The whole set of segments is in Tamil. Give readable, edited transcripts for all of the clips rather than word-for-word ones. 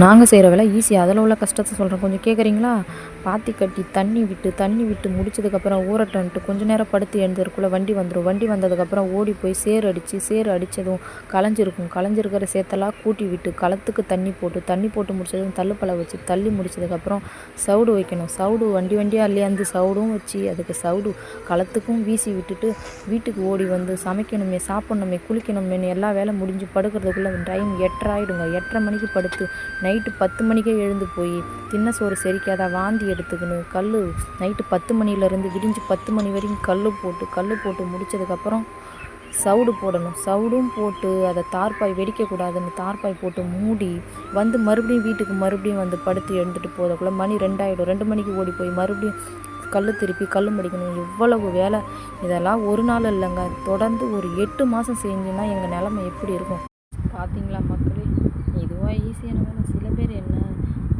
நாங்கள் செய்கிற வேலை ஈஸி, அதில் உள்ள கஷ்டத்தை சொல்கிறேன், கொஞ்சம் கேட்குறீங்களா? பாத்தி கட்டி தண்ணி விட்டு முடிச்சதுக்கப்புறம் ஊறட்டன்ட்டு கொஞ்சம் நேரம் படுத்து எழுந்திருக்குள்ளே வண்டி வந்துடும். வண்டி வந்ததுக்கப்புறம் ஓடி போய் சேறு அடித்ததும் களைஞ்சிருக்கிற சேத்தெல்லாம் கூட்டி விட்டு களத்துக்கு தண்ணி போட்டு முடிச்சதும் தள்ளுப்பலை வச்சு தள்ளி முடிச்சதுக்கப்புறம் சவுடு வைக்கணும். சவுடு வண்டியாக இல்லையாந்து சவுடும் வச்சு அதுக்கு சவுடு களத்துக்கும் வீசி விட்டுட்டு வீட்டுக்கு ஓடி வந்து சமைக்கணுமே, சாப்பிட்ணுமே, குளிக்கணுமேனு எல்லா வேலை முடிஞ்சு படுக்கிறதுக்குள்ளே டைம் 8:30 ஆகிடுங்க. 8:30 மணிக்கு படுத்து நைட்டு 10 மணிக்கே எழுந்து போய் தின்ன சோறு செரிக்காத வாந்தி எடுத்துக்கின்னு நைட்டு 10 மணிலேருந்து விடிஞ்சு 10 மணி வரைக்கும் கல் போட்டு முடித்ததுக்கப்புறம் சவுடு போடணும். சவுடும் போட்டு அதை தார்பாய் வெடிக்கக்கூடாதுன்னு தார்பாய் போட்டு மூடி வந்து வீட்டுக்கு வந்து படுத்து எழுந்துட்டு போகிறதுக்குள்ளே மணி 2 ஆகிடும். 2 மணிக்கு ஓடி போய் மறுபடியும் திருப்பி கல் மடிக்கணும். எவ்வளவு வேலை! இதெல்லாம் ஒரு நாள் இல்லைங்க, தொடர்ந்து ஒரு 8 மாதம் செஞ்சுன்னா எங்கள் நிலைமை எப்படி இருக்கும் பார்த்தீங்களா மக்களே? இதுவாக ஈஸியான வேலை. சில பேர்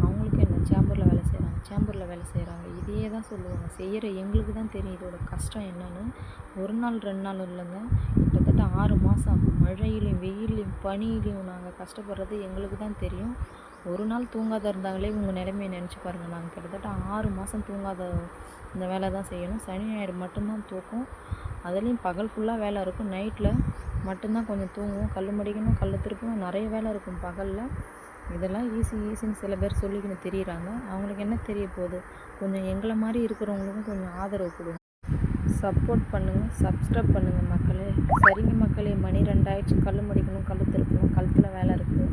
அவங்களுக்கு சேம்பரில் வேலை செய்கிறாங்க, இதையே தான் சொல்லுவாங்க. செய்கிற எங்களுக்கு தான் தெரியும் இதோட கஷ்டம் என்னன்னு. ஒரு நாள் 2 நாள் இல்லைங்க, கிட்டத்தட்ட 6 மாதம் மழையிலையும் வெயிலையும் பனியிலையும் நாங்கள் கஷ்டப்படுறது எங்களுக்கு தான் தெரியும். ஒரு நாள் தூங்காத இருந்தாங்களே உங்கள் நிலைமையை நினச்சி பாருங்கள். நாங்கள் கிட்டத்தட்ட 6 மாதம் தூங்காத இந்த வேலை தான் செய்யணும். சனி ஞாயிறு மட்டும்தான் தூக்கம், அதுலேயும் பகல் ஃபுல்லாக வேலை இருக்கும். நைட்டில் மட்டும்தான் கொஞ்சம் தூங்குவோம். கல் மடிக்கணும், கல் திருப்பணும், நிறைய வேலை இருக்கும் பகலில். இதெல்லாம் ஈஸின்னு சில பேர் சொல்லிக்கின்னு தெரியுறாங்க. அவங்களுக்கு என்ன தெரிய போகுது? கொஞ்சம் எங்களை மாதிரி இருக்கிறவங்களுக்கும் கொஞ்சம் ஆதரவு கொடுங்க, சப்போர்ட் பண்ணுங்கள், சப்ஸ்கிரைப் பண்ணுங்கள் மக்களே. சரிங்க மக்களே, மணி 2 ஆயிடுச்சு. கல் மடிக்கணும், கல் திருப்பணும், கழுத்தில் வேலை இருக்குது.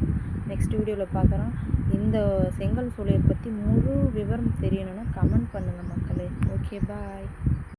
நெக்ஸ்ட் வீடியோவில் பார்க்குறோம். இந்த செங்கல் சூளையை பற்றி முழு விவரம் தெரியணும்னா கமெண்ட் பண்ணுங்கள் மக்களே. ஓகே, பாய்.